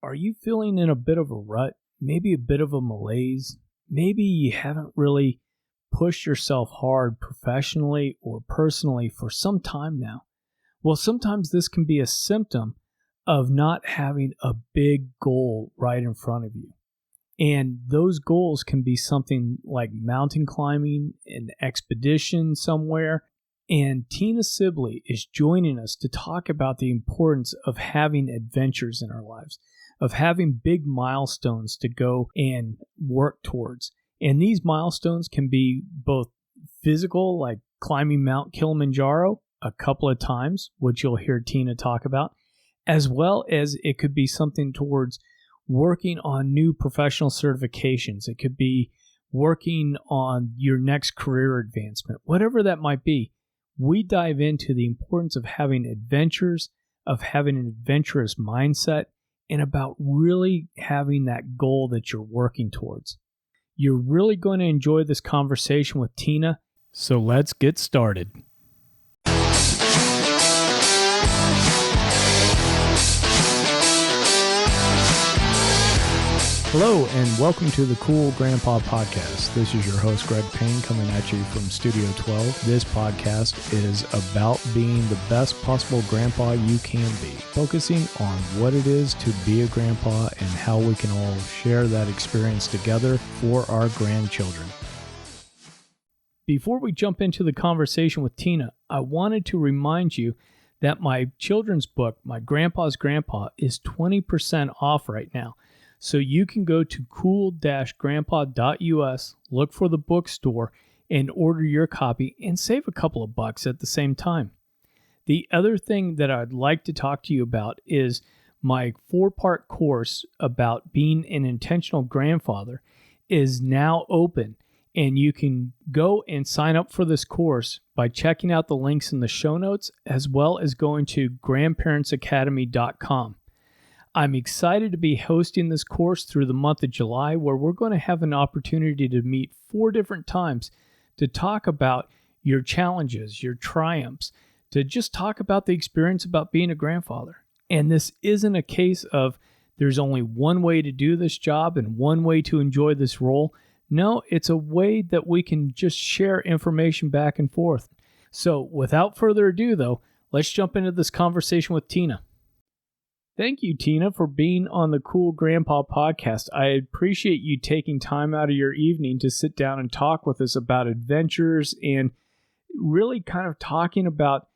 Are you feeling in a bit of a rut? Maybe a bit of a malaise? Maybe you haven't really pushed yourself hard professionally or personally for some time now. Well, sometimes this can be a symptom of not having a big goal right in front of you. And those goals can be something like mountain climbing, an expedition somewhere. And Tina Sibley is joining us to talk about the importance of having adventures in our lives, of having big milestones to go and work towards. And these milestones can be both physical, like climbing Mount Kilimanjaro a couple of times, which you'll hear Tina talk about, as well as it could be something towards working on new professional certifications. It could be working on your next career advancement, whatever that might be. We dive into the importance of having adventures, of having an adventurous mindset, and about really having that goal that you're working towards. You're really going to enjoy this conversation with Tina, so let's get started. Hello, and welcome to the Cool Grandpa Podcast. This is your host, Greg Payne, coming at you from Studio 12. This podcast is about being the best possible grandpa you can be, focusing on what it is to be a grandpa and how we can all share that experience together for our grandchildren. Before we jump into the conversation with Tina, I wanted to remind you that my children's book, My Grandpa's Grandpa, is 20% off right now. So you can go to cool-grandpa.us, look for the bookstore, and order your copy and save a couple of bucks at the same time. The other thing that I'd like to talk to you about is my 4-part course about being an intentional grandfather is now open, and you can go and sign up for this course by checking out the links in the show notes, as well as going to grandparentsacademy.com. I'm excited to be hosting this course through the month of July, where we're going to have an opportunity to meet 4 different times to talk about your challenges, your triumphs, to just talk about the experience about being a grandfather. And this isn't a case of there's only one way to do this job and one way to enjoy this role. No, it's a way that we can just share information back and forth. So without further ado, though, let's jump into this conversation with Tina. Thank you, Tina, for being on the Cool Grandpa Podcast. I appreciate you taking time out of your evening to sit down and talk with us about adventures and really kind of talking about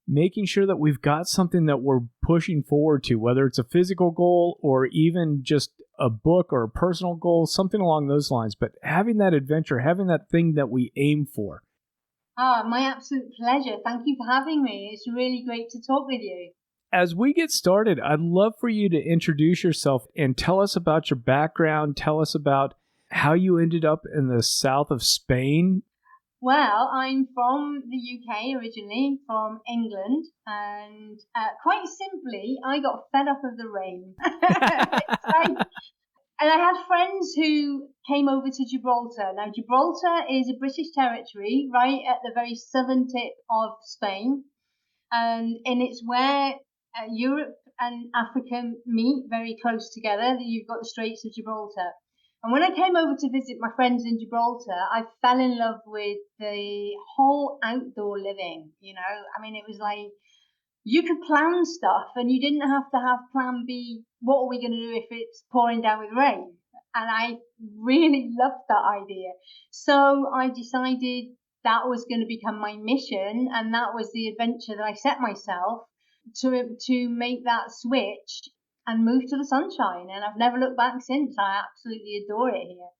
making sure that we've got something that we're pushing forward to, whether it's a physical goal or even just a book or a personal goal, something along those lines. But having that adventure, having that thing that we aim for. My absolute pleasure. Thank you for having me. It's really great to talk with you. As we get started, I'd love for you to introduce yourself and tell us about your background. Tell us about how you ended up in the south of Spain. Well, I'm from the UK originally, from England, and quite simply, I got fed up of the rain. And I had friends who came over to Gibraltar. Now, Gibraltar is a British territory right at the very southern tip of Spain, and it's where Europe and Africa meet very close together. You've got the Straits of Gibraltar. And when I came over to visit my friends in Gibraltar, I fell in love with the whole outdoor living, you know. I mean, it was like you could plan stuff and you didn't have to have plan B. What are we going to do if it's pouring down with rain? And I really loved that idea. So I decided that was going to become my mission, and that was the adventure that I set myself to make that switch and move to the sunshine. And I've never looked back since. I absolutely adore it here.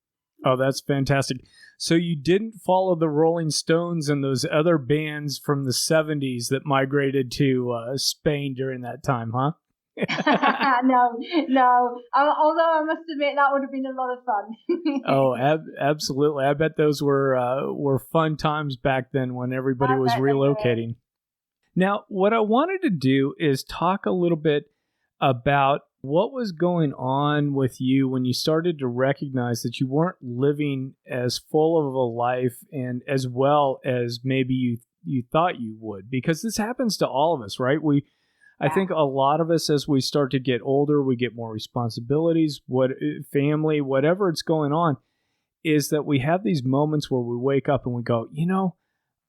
Oh, that's fantastic. So you didn't follow the Rolling Stones and those other bands from the 70s that migrated to Spain during that time, huh? No. Although I must admit that would have been a lot of fun. Oh, absolutely. I bet those were fun times back then when everybody was relocating. Now, what I wanted to do is talk a little bit about what was going on with you when you started to recognize that you weren't living as full of a life and as well as maybe you thought you would, because this happens to all of us, right? I think a lot of us, as we start to get older, we get more responsibilities, family, whatever it's going on, is that we have these moments where we wake up and we go,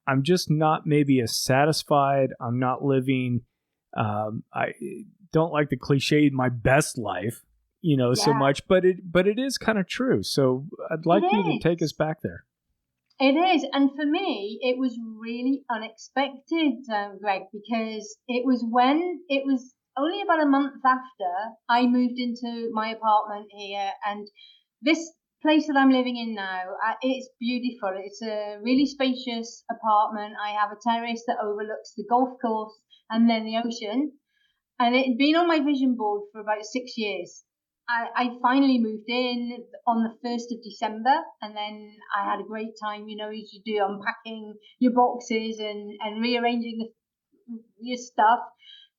I'm just not maybe as satisfied. I'm not living, I don't like the cliche, my best life, so much, but it is kind of true. So I'd like you to take us back there. It is. And for me, it was really unexpected, Greg, because it was only about a month after I moved into my apartment here. And this place that I'm living in now, it's beautiful. It's a really spacious apartment. I have a terrace that overlooks the golf course and then the ocean. And it had been on my vision board for about 6 years. I finally moved in on the 1st of December, and then I had a great time, as you do, unpacking your boxes and rearranging your stuff.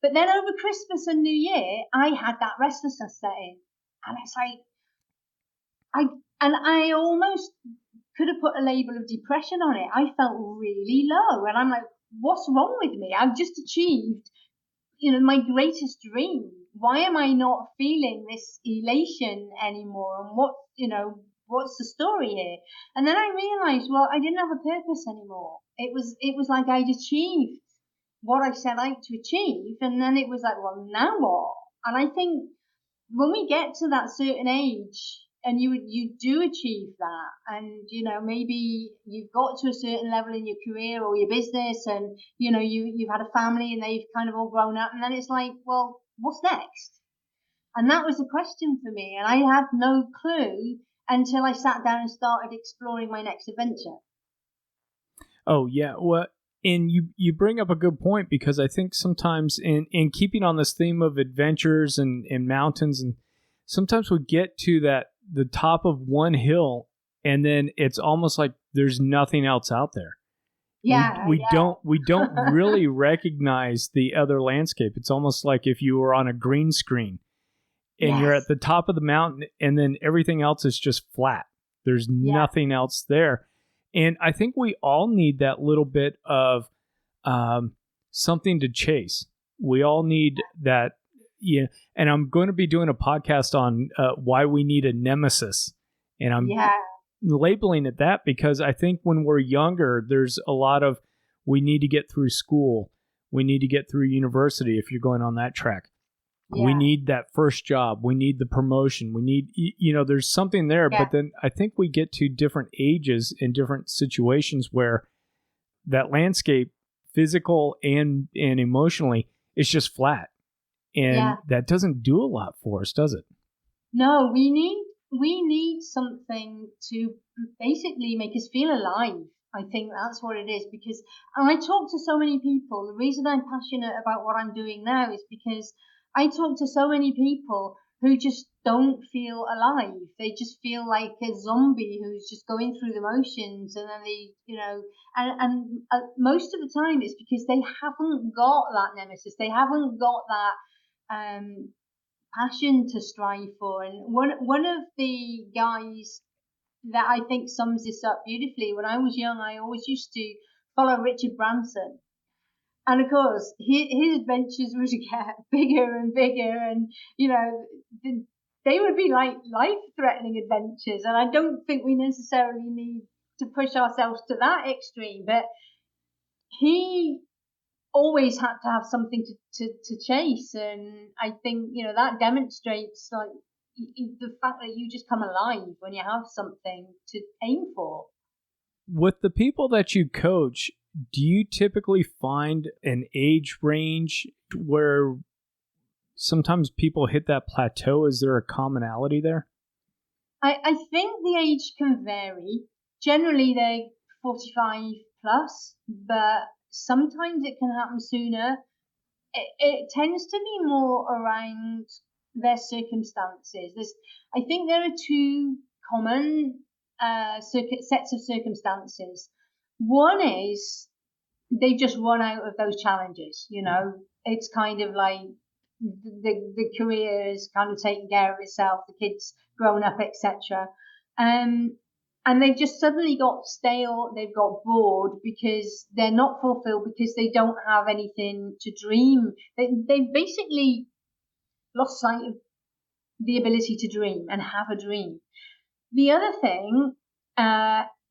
But then over Christmas and New Year, I had that restlessness set in. And it's like, I almost could have put a label of depression on it. I felt really low. And I'm like, what's wrong with me? I've just achieved my greatest dream. Why am I not feeling this elation anymore? And what's the story here? And then I realized, well, I didn't have a purpose anymore. It was like I'd achieved what I set out to achieve. And then it was like, well, now what? And I think when we get to that certain age, and you do achieve that, and maybe you've got to a certain level in your career or your business, and you've had a family and they've kind of all grown up, and then it's like, well, what's next? And that was the question for me, and I had no clue until I sat down and started exploring my next adventure. Oh yeah, well, and you bring up a good point, because I think sometimes in keeping on this theme of adventures and mountains, and sometimes we get to the top of one hill, and then it's almost like there's nothing else out there. Yeah, we don't really recognize the other landscape. It's almost like if you were on a green screen and you're at the top of the mountain, and then everything else is just flat. There's nothing else there. And I think we all need that little bit of something to chase. We all need that. Yeah, and I'm going to be doing a podcast on why we need a nemesis, and I'm labeling it that because I think when we're younger, there's a lot of we need to get through school, we need to get through university if you're going on that track. We need that first job, we need the promotion, we need there's something there. But then I think we get to different ages and different situations where that landscape, physical and emotionally, is just flat. And that doesn't do a lot for us, does it? No, we need something to basically make us feel alive. I think that's what it is, because I talk to so many people. The reason I'm passionate about what I'm doing now is because I talk to so many people who just don't feel alive. They just feel like a zombie who's just going through the motions, and then they, and most of the time it's because they haven't got that nemesis. They haven't got that passion to strive for. And one of the guys that I think sums this up beautifully, when I was young, I always used to follow Richard Branson. And of course, his adventures would get bigger and bigger, and they would be like life-threatening adventures. And I don't think we necessarily need to push ourselves to that extreme, but he always had to have something to chase. And I think that demonstrates like the fact that you just come alive when you have something to aim for. With the people that you coach, do you typically find an age range where sometimes people hit that plateau? Is there a commonality there? I think the age can vary. Generally, they're 45 plus, but sometimes it can happen sooner. It tends to be more around their circumstances. I think there are two common sets of circumstances. One is they've just run out of those challenges. It's kind of like the career is kind of taking care of itself, the kids grown up, etc. and they've just suddenly got stale, they've got bored because they're not fulfilled, because they don't have anything to dream. They've basically lost sight of the ability to dream and have a dream. The other thing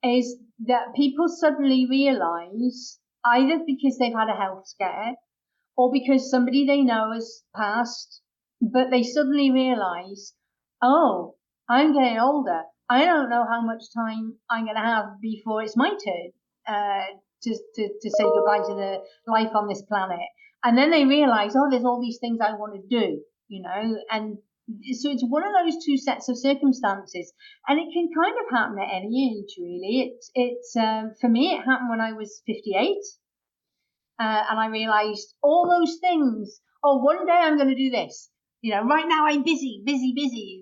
is that people suddenly realize, either because they've had a health scare or because somebody they know has passed, but they suddenly realize, oh, I'm getting older. I don't know how much time I'm going to have before it's my turn to say goodbye to the life on this planet. And then they realize, oh, there's all these things I want to do, and so it's one of those two sets of circumstances, and it can kind of happen at any age, really. It's for me, it happened when I was 58. And I realized all those things. Oh, one day I'm going to do this. Right now I'm busy,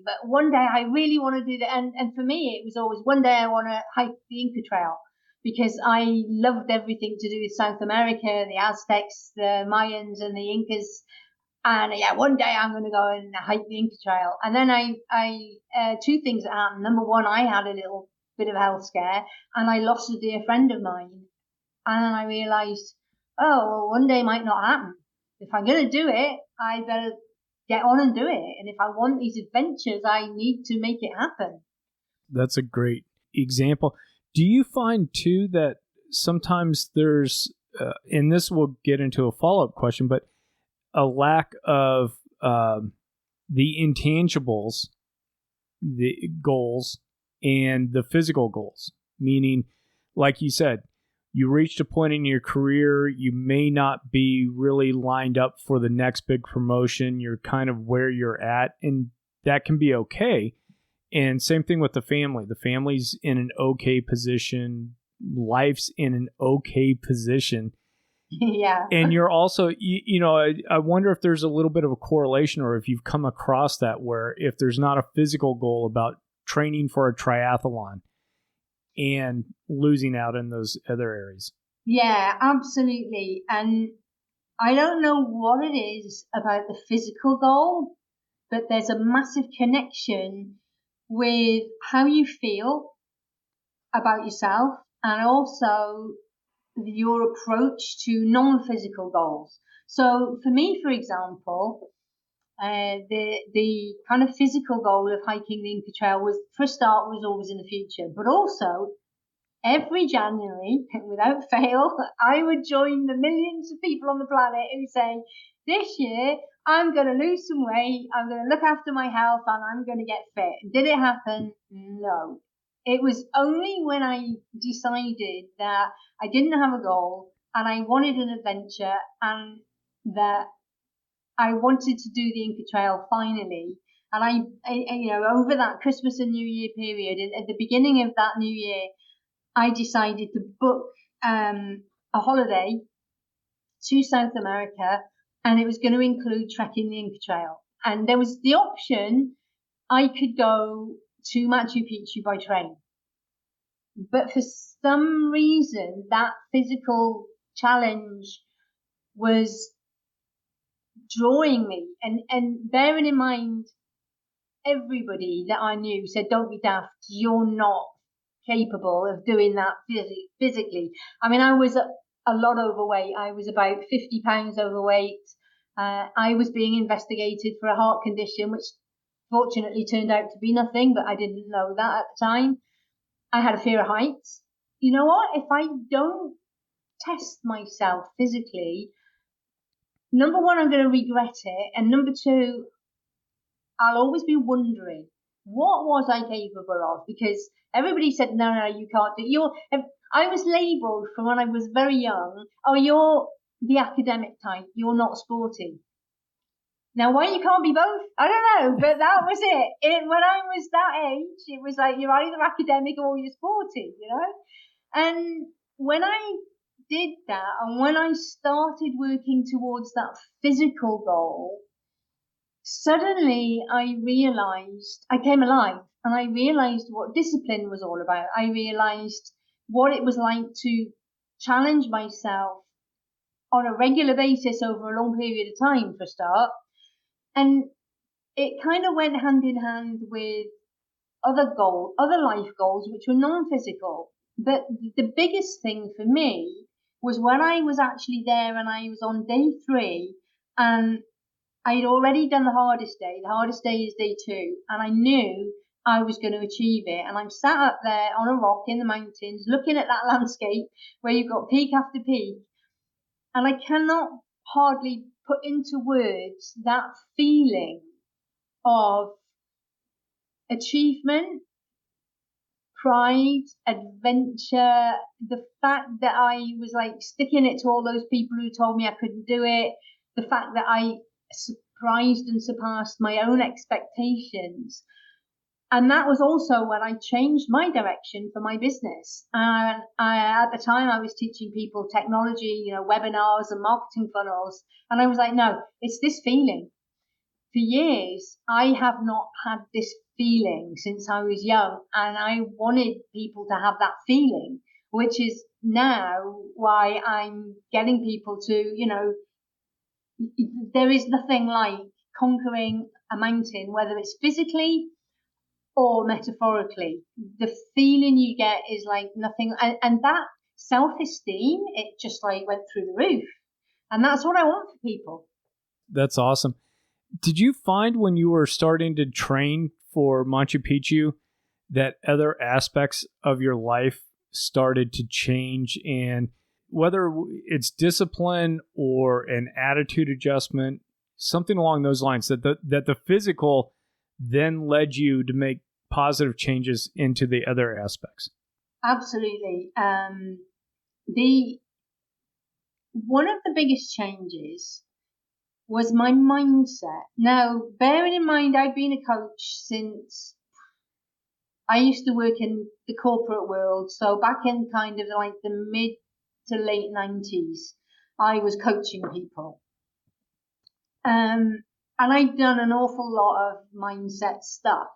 but one day I really want to do that. And for me, it was always one day I want to hike the Inca Trail, because I loved everything to do with South America, the Aztecs, the Mayans, and the Incas. And yeah, one day I'm going to go and hike the Inca Trail. And then two things that happened. Number one, I had a little bit of a health scare, and I lost a dear friend of mine. And then I realized, oh, well, one day might not happen. If I'm going to do it, I better get on and do it. And if I want these adventures, I need to make it happen. That's a great example. Do you find, too, that sometimes there's, and this will get into a follow-up question, but a lack of the intangibles, the goals, and the physical goals? Meaning, like you said, you reached a point in your career, you may not be really lined up for the next big promotion. You're kind of where you're at, and that can be okay. And same thing with the family. The family's in an okay position. Life's in an okay position. Yeah. And you're also, I wonder if there's a little bit of a correlation, or if you've come across that, where if there's not a physical goal about training for a triathlon and losing out in those other areas. Yeah, absolutely. And I don't know what it is about the physical goal, but there's a massive connection with how you feel about yourself, and also your approach to non-physical goals. So for me, for example, the kind of physical goal of hiking the Inca Trail was, for a start, was always in the future, but also every January, without fail, I would join the millions of people on the planet who say, this year I'm going to lose some weight, I'm going to look after my health, and I'm going to get fit. Did it happen? No. It was only when I decided that I didn't have a goal and I wanted an adventure, and that I wanted to do the Inca Trail finally. And over that Christmas and New Year period, at the beginning of that New Year, I decided to book a holiday to South America, and it was going to include trekking the Inca Trail. And there was the option I could go to Machu Picchu by train. But for some reason, that physical challenge was drawing me. And bearing in mind, everybody that I knew said, don't be daft, you're not capable of doing that physically. I mean, I was a lot overweight. I was about 50 pounds overweight. I was being investigated for a heart condition, which fortunately turned out to be nothing, but I didn't know that at the time. I had a fear of heights. You know what? If I don't test myself physically, number one, I'm going to regret it. And number two, I'll always be wondering, what was I capable of? Because everybody said, no, you can't do it. I was labelled from when I was very young, oh, you're the academic type, you're not sporty. Now, why you can't be both, I don't know, but that was it. When I was that age, it was like, you're either academic or you're sporty, And when I did that, and when I started working towards that physical goal, suddenly I came alive, and I realized what discipline was all about. I realized what it was like to challenge myself on a regular basis over a long period of time, for a start. And it kind of went hand in hand with other life goals, which were non-physical. But the biggest thing for me was when I was actually there and I was on day 3 and I'd already done the hardest day. The hardest day is day 2. And I knew I was going to achieve it. And I'm sat up there on a rock in the mountains, looking at that landscape where you've got peak after peak. And I cannot hardly put into words that feeling of achievement, pride, adventure, the fact that I was like sticking it to all those people who told me I couldn't do it, the fact that I surprised and surpassed my own expectations. And that was also when I changed my direction for my business. And at the time, I was teaching people technology, webinars and marketing funnels. And I was like, no, it's this feeling. For years, I have not had this feeling since I was young. And I wanted people to have that feeling, which is now why I'm getting people to, there is nothing like conquering a mountain, whether it's physically or metaphorically. The feeling you get is like nothing. And that self-esteem, it just like went through the roof. And that's what I want for people. That's awesome. Did you find when you were starting to train for Machu Picchu that other aspects of your life started to change, and whether it's discipline or an attitude adjustment, something along those lines, that the physical then led you to make positive changes into the other aspects? Absolutely. The one of the biggest changes was my mindset. Now, bearing in mind, I've been a coach since I used to work in the corporate world. So back in kind of like the mid to late 90s, I was coaching people. And I'd done an awful lot of mindset stuff.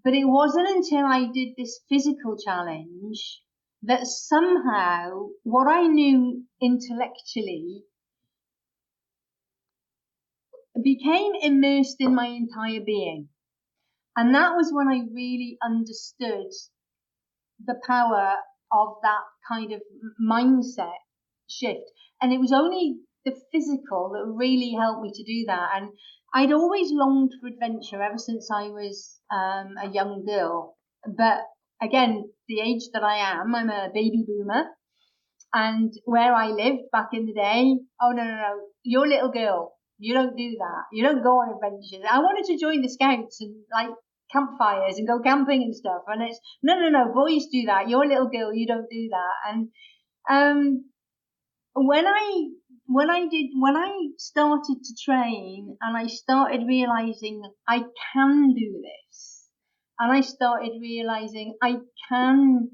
But it wasn't until I did this physical challenge that somehow what I knew intellectually became immersed in my entire being. And that was when I really understood the power of that kind of mindset shift. And it was only the physical that really helped me to do that. And I'd always longed for adventure ever since I was a young girl. But again, the age that I am, I'm a baby boomer. And where I lived back in the day, oh, no, you're a little girl. You don't do that. You don't go on adventures. I wanted to join the scouts and like campfires and go camping and stuff. And it's, no, boys do that. You're a little girl. You don't do that. And when I started to train and I started realizing I can do this, and I started realizing I can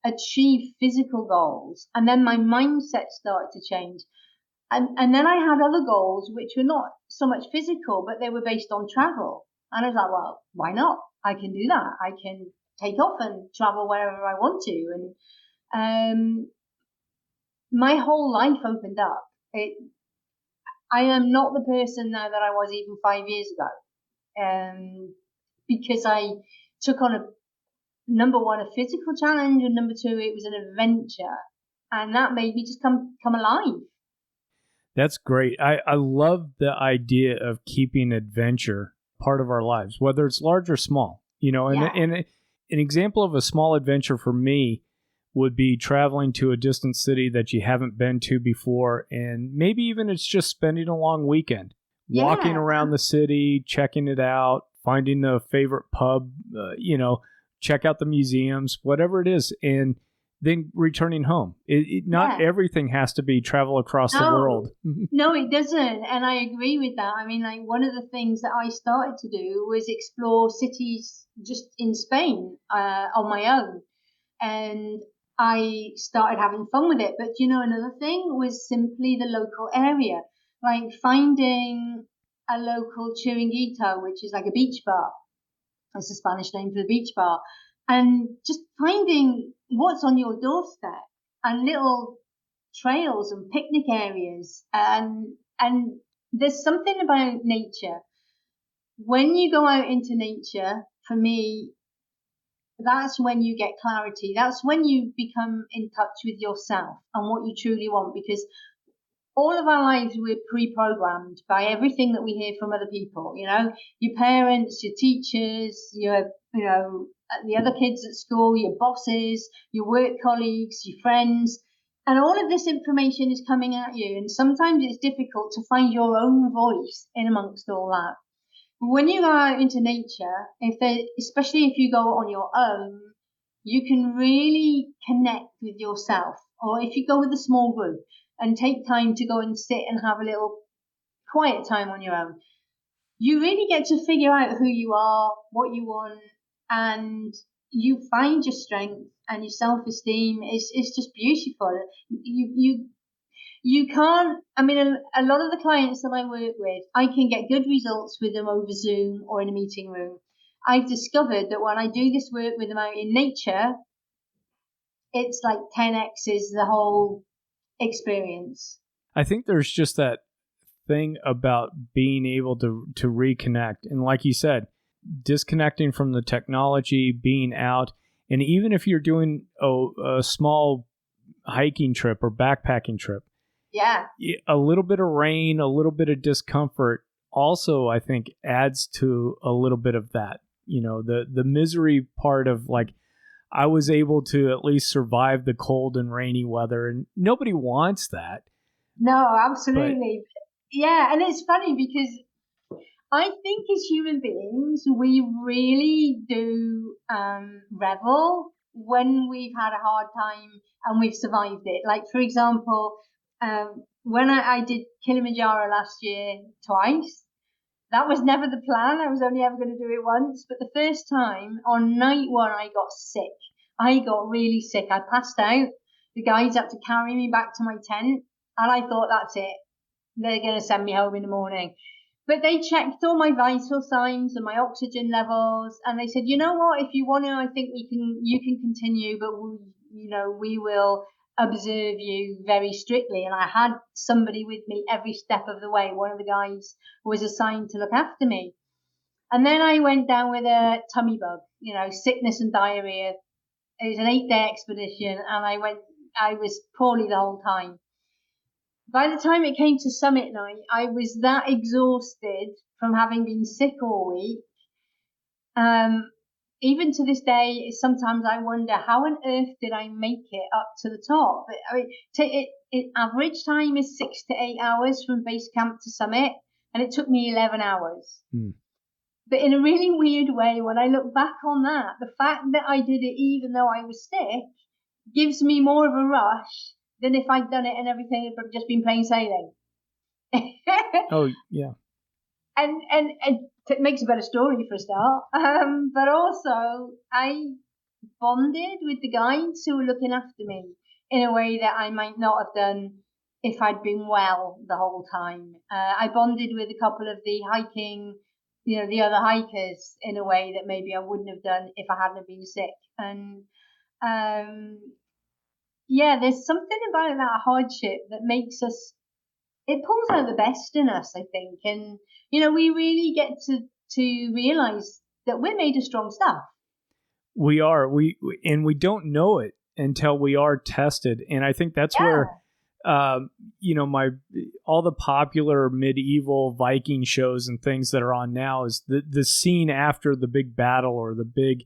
achieve physical goals, and then my mindset started to change. And then I had other goals which were not so much physical, but they were based on travel. And I was like, well, why not? I can do that. I can take off and travel wherever I want to. And my whole life opened up. I am not the person now that I was even 5 years ago. Because I took on number one, a physical challenge, and number two, it was an adventure. And that made me just come alive. That's great. I love the idea of keeping adventure part of our lives, whether it's large or small. And an example of a small adventure for me would be traveling to a distant city that you haven't been to before, and maybe even it's just spending a long weekend, walking around the city, checking it out, finding the favorite pub, check out the museums, whatever it is, and then returning home. Not everything has to be travel across the world. No, it doesn't. And I agree with that. I mean, like one of the things that I started to do was explore cities just in Spain on my own. And I started having fun with it. But another thing was simply the local area, like finding a local chiringuito, which is like a beach bar. That's the Spanish name for the beach bar. And just finding what's on your doorstep and little trails and picnic areas. And there's something about nature when you go out into nature, for me, that's when you get clarity. That's when you become in touch with yourself and what you truly want. Because all of our lives we're pre-programmed by everything that we hear from other people. Your parents, your teachers, the other kids at school, your bosses, your work colleagues, your friends. And all of this information is coming at you. And sometimes it's difficult to find your own voice in amongst all that. When you go out into nature, especially if you go on your own, you can really connect with yourself. Or if you go with a small group and take time to go and sit and have a little quiet time on your own, you really get to figure out who you are, what you want, and you find your strength and your self-esteem. It's just beautiful. You can't, I mean, a lot of the clients that I work with, I can get good results with them over Zoom or in a meeting room. I've discovered that when I do this work with them out in nature, it's like 10x is the whole experience. I think there's just that thing about being able to reconnect. And like you said, disconnecting from the technology, being out. And even if you're doing a small hiking trip or backpacking trip, yeah, a little bit of rain, a little bit of discomfort also, I think, adds to a little bit of that. The misery part of like, I was able to at least survive the cold and rainy weather, and nobody wants that. No, absolutely. Yeah, and it's funny because I think as human beings, we really do revel when we've had a hard time and we've survived it. Like, for example, when I did Kilimanjaro last year twice, that was never the plan. I was only ever going to do it once. But the first time, on night one, I got sick. I got really sick. I passed out. The guides had to carry me back to my tent. And I thought, that's it. They're going to send me home in the morning. But they checked all my vital signs and my oxygen levels, and they said, you know what, if you want to, I think you can continue, but we will observe you very strictly. And I had somebody with me every step of the way. One of the guys was assigned to look after me. And then I went down with a tummy bug, sickness and diarrhea. It was an 8-day expedition, and I was poorly the whole time. By the time it came to summit night, I was that exhausted from having been sick all week. Even to this day, sometimes I wonder how on earth did I make it up to the top? I mean, average time is 6 to 8 hours from base camp to summit, and it took me 11 hours. But in a really weird way, when I look back on that, the fact that I did it even though I was sick gives me more of a rush than if I'd done it and everything had just been plain sailing. Oh, yeah. And it makes a better story for a start. But also, I bonded with the guides who were looking after me in a way that I might not have done if I'd been well the whole time. I bonded with a couple of the other hikers in a way that maybe I wouldn't have done if I hadn't been sick. And yeah, there's something about that hardship that makes us, it pulls out the best in us, I think. And, we really get to realize that we're made of strong stuff. We are. We don't know it until we are tested. And I think that's where, all the popular medieval Viking shows and things that are on now is the scene after the big battle or the big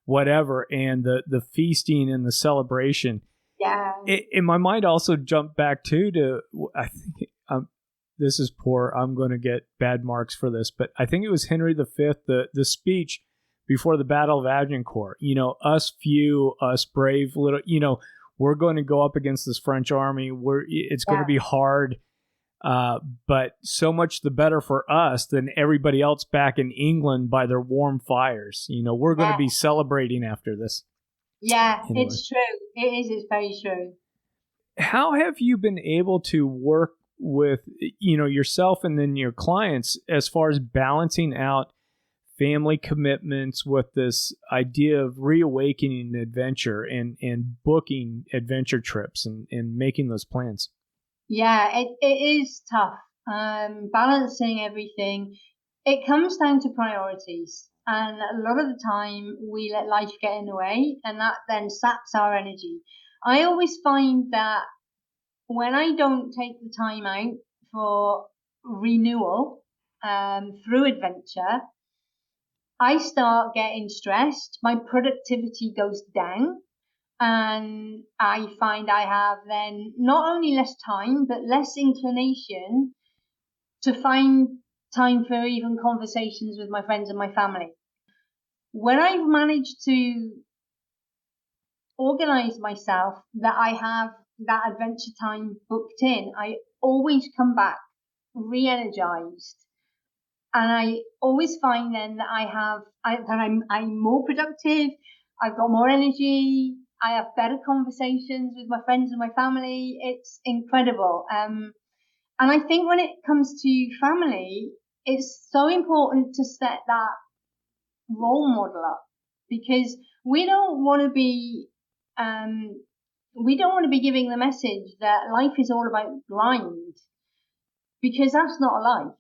whatever, and the feasting and the celebration. Yeah. In my mind also jumped back to I think this is poor. I'm going to get bad marks for this, but I think it was Henry V, the speech before the Battle of Agincourt. Us few, us brave little. We're going to go up against this French army. It's going to be hard, but so much the better for us than everybody else back in England by their warm fires. We're going to be celebrating after this. Yeah, anyway. It's true. It is. It's very true. How have you been able to work with, yourself and then your clients as far as balancing out family commitments with this idea of reawakening adventure and booking adventure trips and making those plans? Yeah, it is tough. Balancing everything. It comes down to priorities. And a lot of the time we let life get in the way, and that then saps our energy. I always find that when I don't take the time out for renewal through adventure, I start getting stressed. My productivity goes down, and I find I have then not only less time, but less inclination to find time for even conversations with my friends and my family. When I've managed to organize myself that I have that adventure time booked in, I always come back re-energized. And I always find then that I'm more productive. I've got more energy. I have better conversations with my friends and my family. It's incredible. And I think when it comes to family, it's so important to set that role model up, because we don't want to be giving the message that life is all about grind, because that's not a life.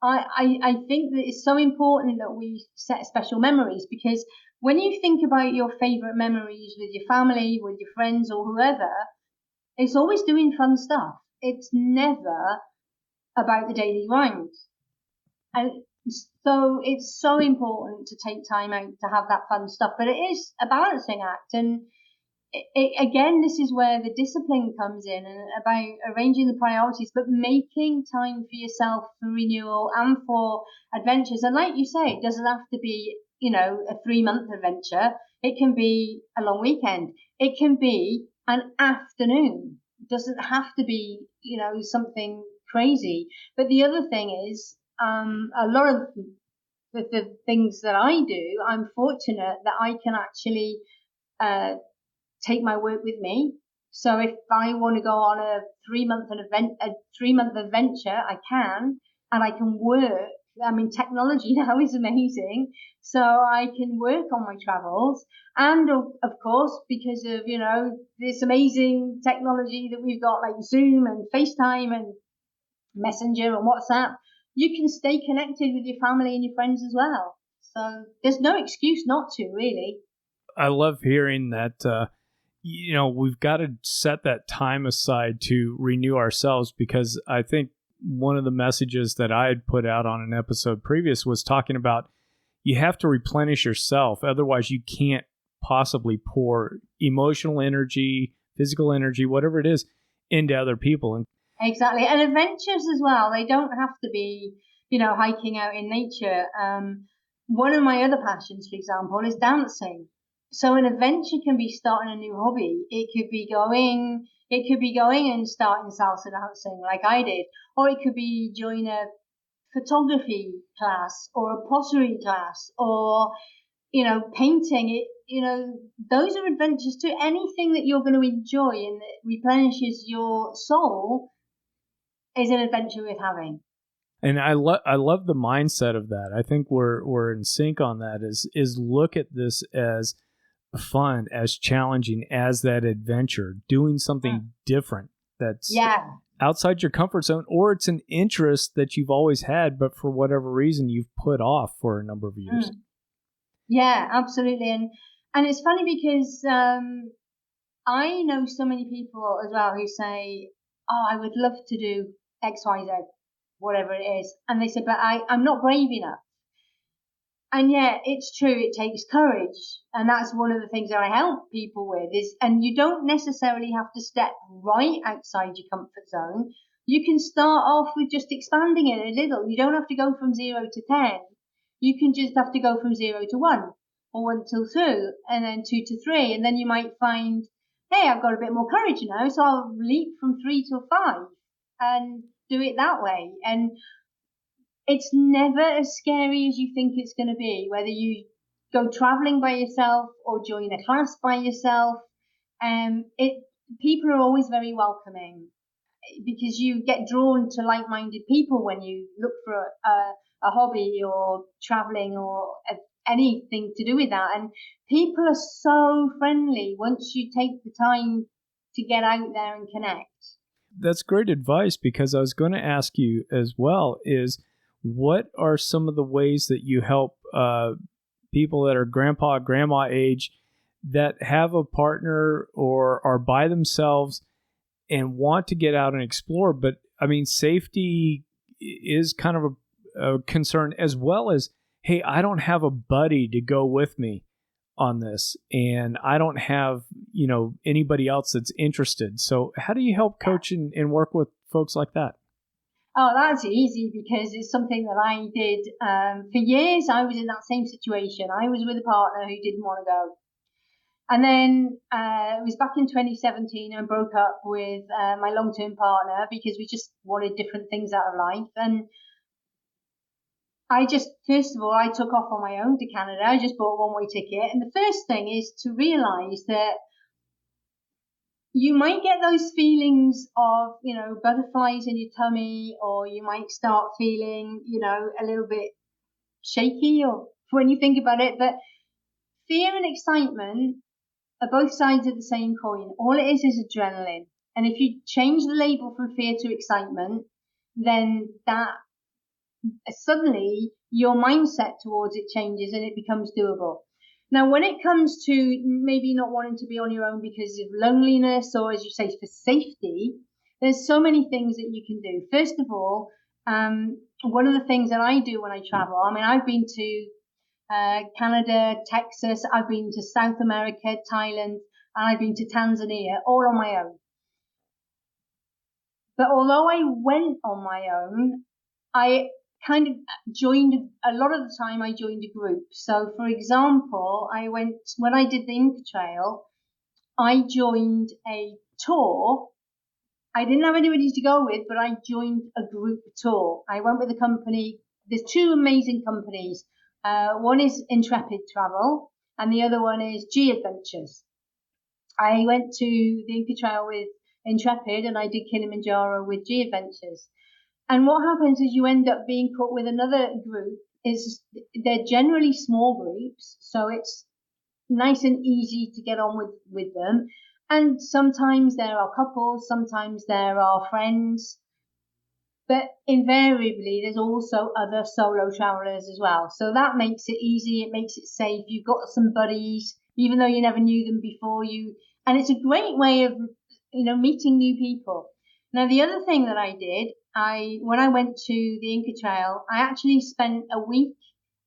I think that it's so important that we set special memories, because when you think about your favorite memories with your family, with your friends or whoever, it's always doing fun stuff. It's never about the daily grind. And so it's so important to take time out to have that fun stuff, but it is a balancing act. And again, this is where the discipline comes in, and about arranging the priorities, but making time for yourself for renewal and for adventures. And like you say, it doesn't have to be, a 3-month adventure. It can be a long weekend. It can be an afternoon. It doesn't have to be, something crazy. But the other thing is, a lot of the things that I do, I'm fortunate that I can actually take my work with me. So if I want to go on a 3-month adventure, I can, and I can work. I mean, technology now is amazing, so I can work on my travels. And of course, because of, this amazing technology that we've got, like Zoom and FaceTime and Messenger and WhatsApp, you can stay connected with your family and your friends as well. So there's no excuse not to, really. I love hearing that. We've got to set that time aside to renew ourselves, because I think one of the messages that I had put out on an episode previous was talking about you have to replenish yourself. Otherwise, you can't possibly pour emotional energy, physical energy, whatever it is, into other people. And exactly. And adventures as well. They don't have to be, hiking out in nature. One of my other passions, for example, is dancing. So an adventure can be starting a new hobby. It could be going and starting salsa dancing like I did, or it could be join a photography class or a pottery class, or, painting it. Those are adventures too. Anything that you're going to enjoy and that replenishes your soul is an adventure worth having. And I love the mindset of that. I think we're in sync on that. Is look at this as fun, as challenging as that adventure, doing something different that's outside your comfort zone, or it's an interest that you've always had, but for whatever reason you've put off for a number of years. Yeah, absolutely. And it's funny because I know so many people as well who say, "Oh, I would love to do X, Y, Z, whatever it is," and they say, "But I'm not brave enough." And yet it's true, it takes courage. And that's one of the things that I help people with and you don't necessarily have to step right outside your comfort zone. You can start off with just expanding it a little. You don't have to go from 0 to 10. You can just have to go from 0 to 1, or 1 to 2, and then 2 to 3. And then you might find, hey, I've got a bit more courage now, so I'll leap from 3 to 5 and do it that way. And it's never as scary as you think it's going to be, whether you go traveling by yourself or join a class by yourself. People are always very welcoming, because you get drawn to like-minded people when you look for a hobby or traveling or anything to do with that. And people are so friendly once you take the time to get out there and connect. That's great advice, because I was going to ask you as well is, what are some of the ways that you help people that are grandpa, grandma age that have a partner or are by themselves and want to get out and explore? But I mean, safety is kind of a concern, as well as, hey, I don't have a buddy to go with me on this, and I don't have, anybody else that's interested. So how do you help coach and work with folks like that? Oh, that's easy, because it's something that I did for years. I was in that same situation. I was with a partner who didn't want to go. And then it was back in 2017, I broke up with my long-term partner because we just wanted different things out of life. And first of all, I took off on my own to Canada. I just bought a one-way ticket. And the first thing is to realize that you might get those feelings of, butterflies in your tummy, or you might start feeling, a little bit shaky or when you think about it. But fear and excitement are both sides of the same coin. All it is adrenaline. And if you change the label from fear to excitement, then that suddenly your mindset towards it changes and it becomes doable. Now, when it comes to maybe not wanting to be on your own because of loneliness, or as you say, for safety, there's so many things that you can do. First of all, one of the things that I do when I travel, I mean, I've been to Canada, Texas, I've been to South America, Thailand, and I've been to Tanzania, all on my own. But although I went on my own, I kind of joined, a lot of the time I joined a group. So for example, when I did the Inca Trail, I joined a tour. I didn't have anybody to go with, but I joined a group tour. I went with a company. There's two amazing companies. One is Intrepid Travel, and the other one is Adventures. I went to the Inca Trail with Intrepid, and I did Kilimanjaro with Adventures. And what happens is you end up being caught with another group. They're generally small groups, so it's nice and easy to get on with them. And sometimes there are couples, sometimes there are friends. But invariably, there's also other solo travelers as well. So that makes it easy. It makes it safe. You've got some buddies, even though you never knew them before and it's a great way of, meeting new people. Now, the other thing that I did, when I went to the Inca Trail, I actually spent a week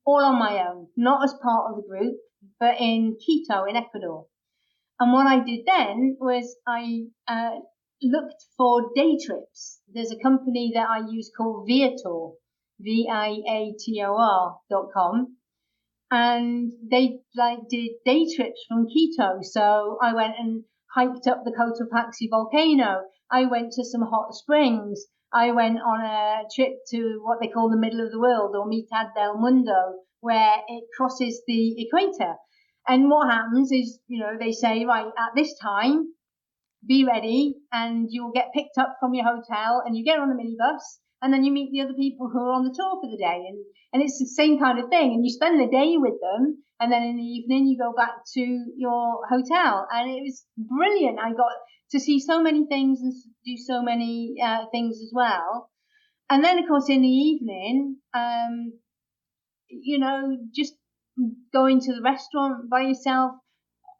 all on my own, not as part of the group, but in Quito in Ecuador. And what I did then was I looked for day trips. There's a company that I use called Viator, Viator.com, and they did day trips from Quito. So I went and hiked up the Cotopaxi volcano. I went to some hot springs. I went on a trip to what they call the middle of the world, or Mitad del Mundo, where it crosses the equator. And what happens is, they say, right, at this time, be ready, and you'll get picked up from your hotel, and you get on a minibus, and then you meet the other people who are on the tour for the day. And it's the same kind of thing. And you spend the day with them, and then in the evening you go back to your hotel. And it was brilliant. I got to see so many things and do so many things as well. And then, of course, in the evening, just going to the restaurant by yourself.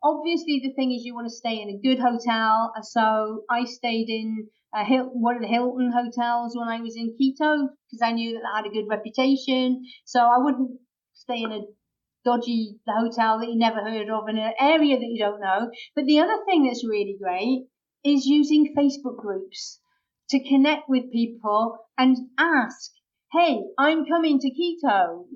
Obviously, the thing is you want to stay in a good hotel. So I stayed in one of the Hilton hotels when I was in Quito, because I knew that had a good reputation. So I wouldn't stay in a dodgy hotel that you never heard of in an area that you don't know. But the other thing that's really great is using Facebook groups to connect with people and ask, hey, I'm coming to Quito,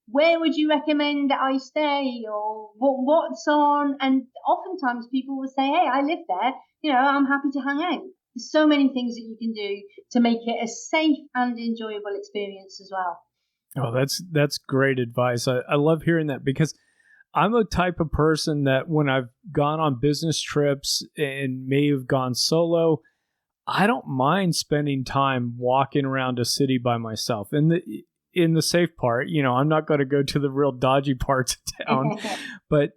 where would you recommend that I stay, or what's on? And oftentimes people will say, hey, I live there, I'm happy to hang out. There's so many things that you can do to make it a safe and enjoyable experience as well. Oh, that's great advice. I love hearing that, because I'm a type of person that when I've gone on business trips and may have gone solo, I don't mind spending time walking around a city by myself. And in the safe part, I'm not going to go to the real dodgy parts of town, but,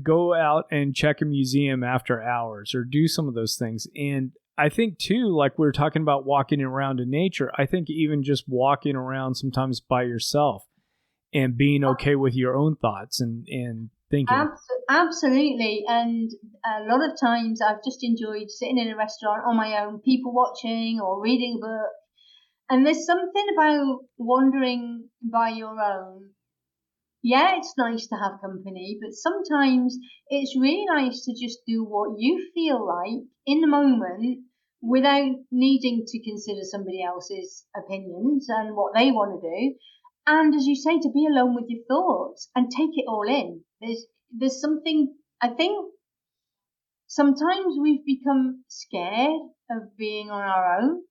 go out and check a museum after hours or do some of those things. And I think too, like we were talking about walking around in nature, I think even just walking around sometimes by yourself and being okay with your own thoughts and thinking. Absolutely. And a lot of times I've just enjoyed sitting in a restaurant on my own, people watching or reading a book. And there's something about wandering by your own. Yeah, it's nice to have company, but sometimes it's really nice to just do what you feel like in the moment without needing to consider somebody else's opinions and what they want to do. And as you say, to be alone with your thoughts and take it all in. There's something, I think sometimes we've become scared of being on our own.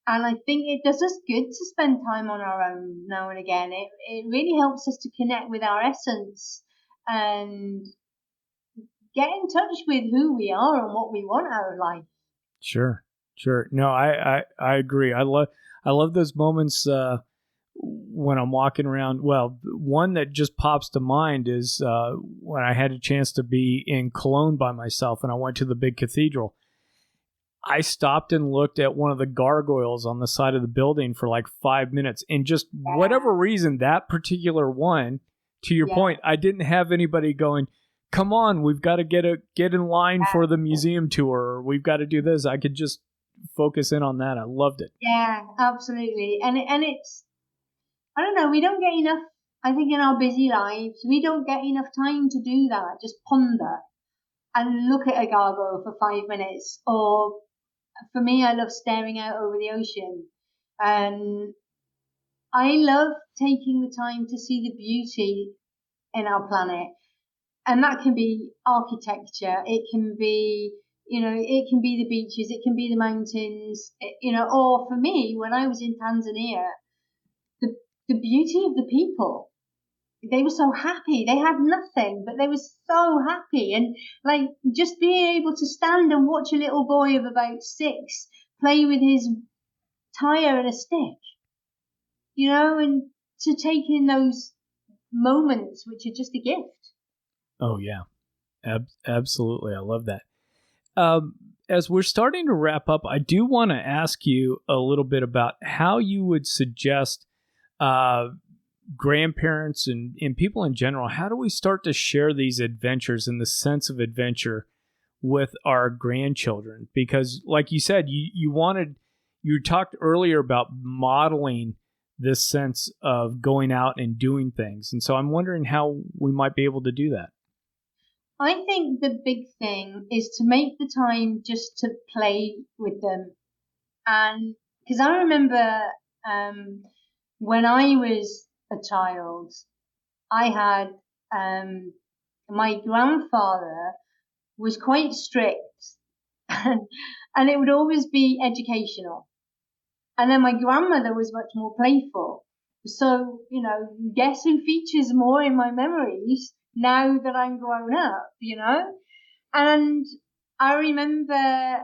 And I think it does us good to spend time on our own now and again. It really helps us to connect with our essence and get in touch with who we are and what we want out of life. Sure. No, I agree. I love those moments when I'm walking around. Well, one that just pops to mind is when I had a chance to be in Cologne by myself, and I went to the big cathedral. I stopped and looked at one of the gargoyles on the side of the building for like 5 minutes, and just whatever reason, that particular one, to your point, I didn't have anybody going, come on, we've got to get in line for the museum tour, or we've got to do this. I could just focus in on that. I loved it. Yeah, absolutely. And it's, I don't know, we don't get enough, I think in our busy lives, we don't get enough time to do that. Just ponder and look at a gargoyle for 5 minutes. Or for me, I love staring out over the ocean. And I love taking the time to see the beauty in our planet. And that can be architecture. It can be, it can be the beaches. It can be the mountains, or for me, when I was in Tanzania, the beauty of the people. They were so happy. They had nothing, but they were so happy. And like just being able to stand and watch a little boy of about 6 play with his tire and a stick, and to take in those moments, which are just a gift. Oh, yeah. Absolutely. I love that. As we're starting to wrap up, I do want to ask you a little bit about how you would suggest grandparents and people in general, how do we start to share these adventures and the sense of adventure with our grandchildren? Because like you said, you talked earlier about modeling this sense of going out and doing things. And so I'm wondering how we might be able to do that. I think the big thing is to make the time just to play with them. And because I remember when I was a child, I had my grandfather was quite strict and it would always be educational. And then my grandmother was much more playful. So, guess who features more in my memories now that I'm grown up. And I remember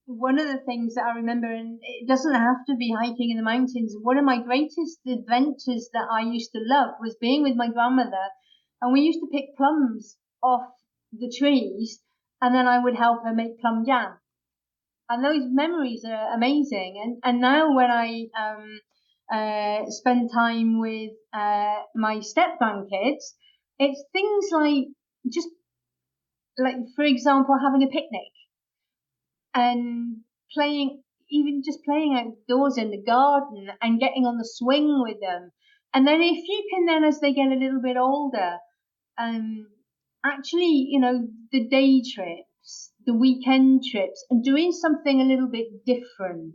one of the things that I remember, and it doesn't have to be hiking in the mountains, one of my greatest adventures that I used to love was being with my grandmother, and we used to pick plums off the trees, and then I would help her make plum jam. And those memories are amazing. And now when I spend time with my step grandkids, it's things like just like, for example, having a picnic and even just playing outdoors in the garden and getting on the swing with them. And then if you can then, as they get a little bit older, actually, the day trips, the weekend trips, and doing something a little bit different.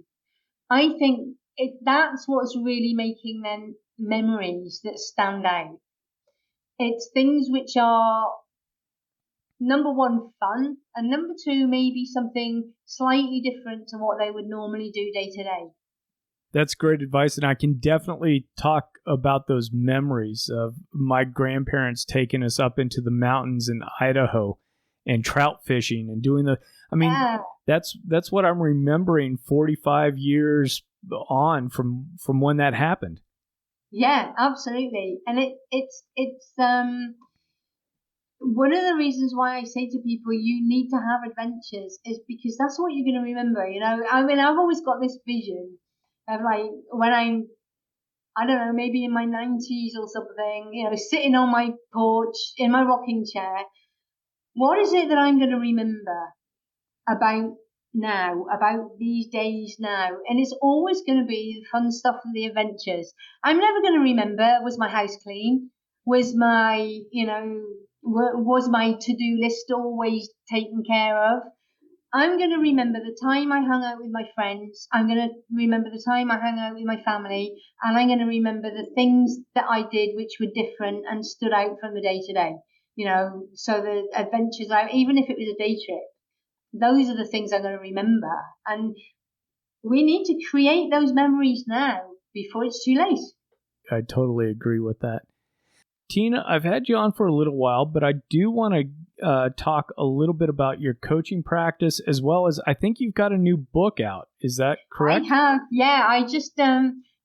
I think that's what's really making them memories that stand out. It's things which are, number one, fun, and number two, maybe something slightly different to what they would normally do day to day. That's great advice, and I can definitely talk about those memories of my grandparents taking us up into the mountains in Idaho and trout fishing and doing that's what I'm remembering 45 years on from when that happened. Yeah, absolutely. And it's one of the reasons why I say to people, you need to have adventures is because that's what you're going to remember. I mean, I've always got this vision of like when I don't know, maybe in my 90s or something, sitting on my porch in my rocking chair. What is it that I'm going to remember about now, about these days now? And it's always going to be the fun stuff and the adventures. I'm never going to remember, was my house clean? Was my, was my to-do list always taken care of? I'm going to remember the time I hung out with my friends. I'm going to remember the time I hung out with my family. And I'm going to remember the things that I did which were different and stood out from the day to day. So the adventures, even if it was a day trip, those are the things I'm going to remember. And we need to create those memories now before it's too late. I totally agree with that. Tina, I've had you on for a little while, but I do want to talk a little bit about your coaching practice, as well as I think you've got a new book out. Is that correct? I have. Yeah, I just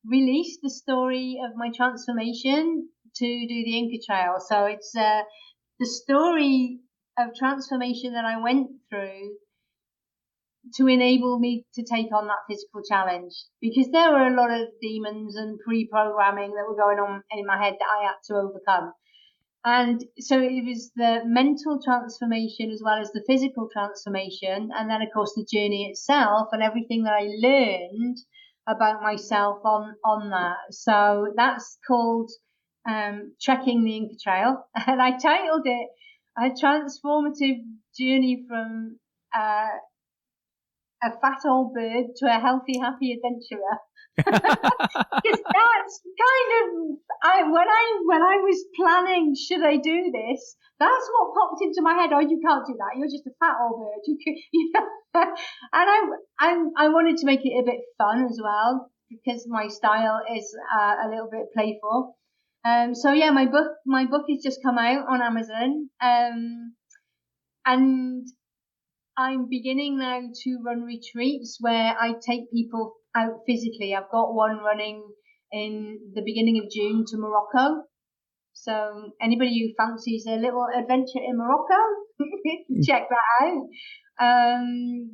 released the story of my transformation to do the Inca Trail. So it's the story of transformation that I went through to enable me to take on that physical challenge, because there were a lot of demons and pre-programming that were going on in my head that I had to overcome. And so it was the mental transformation as well as the physical transformation, and then of course the journey itself and everything that I learned about myself on that. So that's called Trekking the Inca Trail, and I titled it A Transformative Journey from a fat old bird to a healthy, happy adventurer. Because that's kind of when I was planning, should I do this? That's what popped into my head. Oh, you can't do that. You're just a fat old bird. And I wanted to make it a bit fun as well, because my style is a little bit playful. So yeah, my book has just come out on Amazon. And I'm beginning now to run retreats where I take people out physically. I've got one running in the beginning of June to Morocco. So anybody who fancies a little adventure in Morocco, check that out.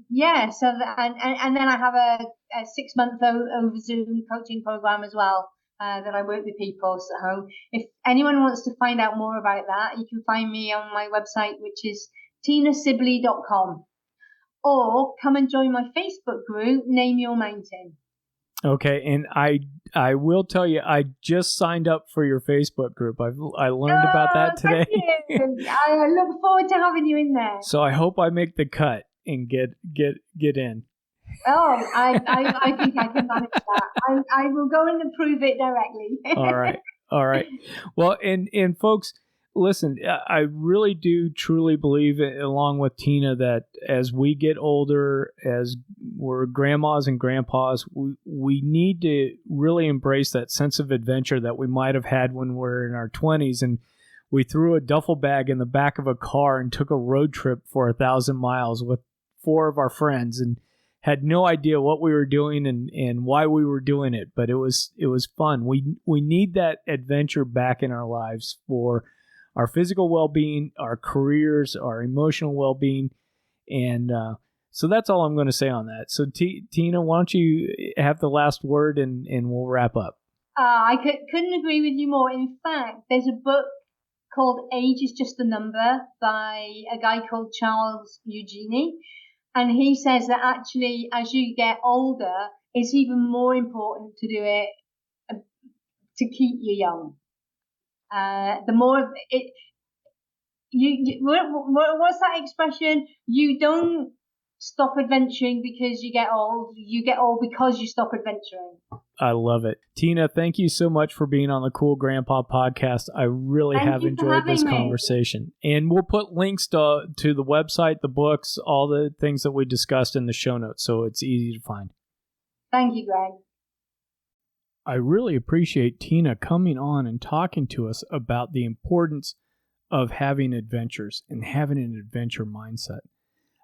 Yeah. So and then I have a 6-month over Zoom coaching program as well. That I work with people. So if anyone wants to find out more about that, you can find me on my website, which is tinasibley.com. Or come and join my Facebook group, Name Your Mountain. Okay, and I will tell you, I just signed up for your Facebook group. I learned about that today. Thank you. I look forward to having you in there. So I hope I make the cut and get in. Oh, I think I can manage that. I will go and approve it directly. All right. Well, and folks, listen, I really do truly believe, along with Tina, that as we get older, as we're grandmas and grandpas, we need to really embrace that sense of adventure that we might have had when we're in our 20s and we threw a duffel bag in the back of a car and took a road trip for 1,000 miles with 4 of our friends and had no idea what we were doing and why we were doing it, but it was fun. We need that adventure back in our lives for our physical well-being, our careers, our emotional well-being. And so that's all I'm going to say on that. So Tina, why don't you have the last word and we'll wrap up. I couldn't agree with you more. In fact, there's a book called Age is Just a Number by a guy called Charles Eugenie. And he says that actually, as you get older, it's even more important to do it to keep you young. The more it, what's that expression? You don't stop adventuring because you get old. You get old because you stop adventuring. I love it. Tina, thank you so much for being on the Cool Grandpa podcast. I really have enjoyed this conversation. And we'll put links to the website, the books, all the things that we discussed in the show notes, so it's easy to find. Thank you, Greg. I really appreciate Tina coming on and talking to us about the importance of having adventures and having an adventure mindset.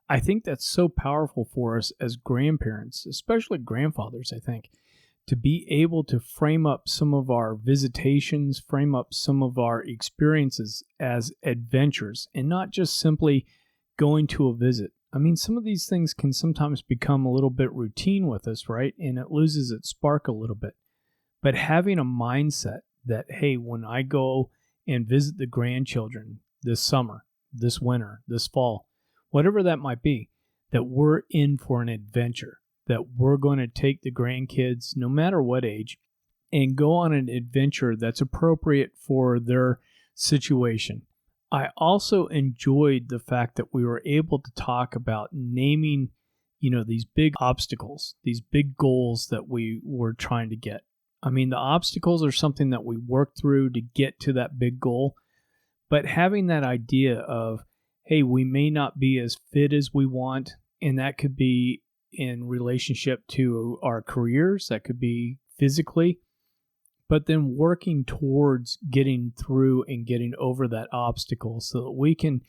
I think that's so powerful for us as grandparents, especially grandfathers, I think, to be able to frame up some of our visitations, frame up some of our experiences as adventures and not just simply going to a visit. I mean, some of these things can sometimes become a little bit routine with us, right? And it loses its spark a little bit. But having a mindset that, hey, when I go and visit the grandchildren this summer, this winter, this fall, whatever that might be, that we're in for an adventure, that we're going to take the grandkids, no matter what age, and go on an adventure that's appropriate for their situation. I also enjoyed the fact that we were able to talk about naming, these big obstacles, these big goals that we were trying to get. I mean, the obstacles are something that we work through to get to that big goal, but having that idea of, hey, we may not be as fit as we want, and that could be in relationship to our careers, that could be physically, but then working towards getting through and getting over that obstacle so that we can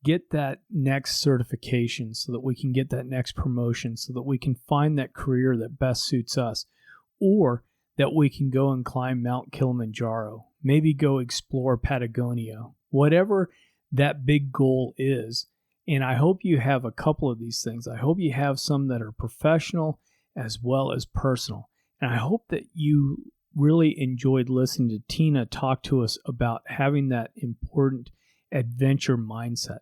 get that next certification, so that we can get that next promotion, so that we can find that career that best suits us, or that we can go and climb Mount Kilimanjaro, maybe go explore Patagonia, whatever that big goal is. And I hope you have a couple of these things. I hope you have some that are professional as well as personal. And I hope that you really enjoyed listening to Tina talk to us about having that important adventure mindset.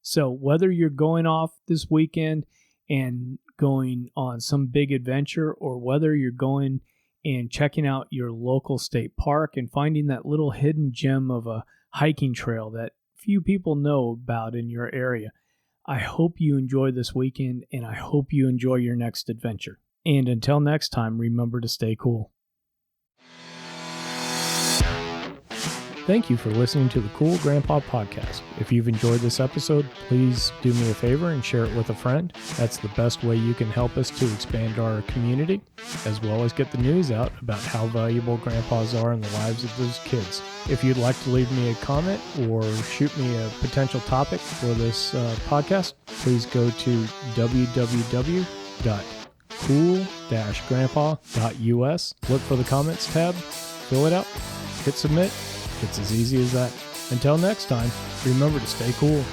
So whether you're going off this weekend and going on some big adventure, or whether you're going and checking out your local state park and finding that little hidden gem of a hiking trail that few people know about in your area, I hope you enjoy this weekend, and I hope you enjoy your next adventure. And until next time, remember to stay cool. Thank you for listening to the Cool Grandpa Podcast. If you've enjoyed this episode, please do me a favor and share it with a friend. That's the best way you can help us to expand our community, as well as get the news out about how valuable grandpas are in the lives of those kids. If you'd like to leave me a comment or shoot me a potential topic for this podcast, please go to www.cool-grandpa.us. Look for the comments tab, fill it out, hit submit. It's as easy as that. Until next time, remember to stay cool.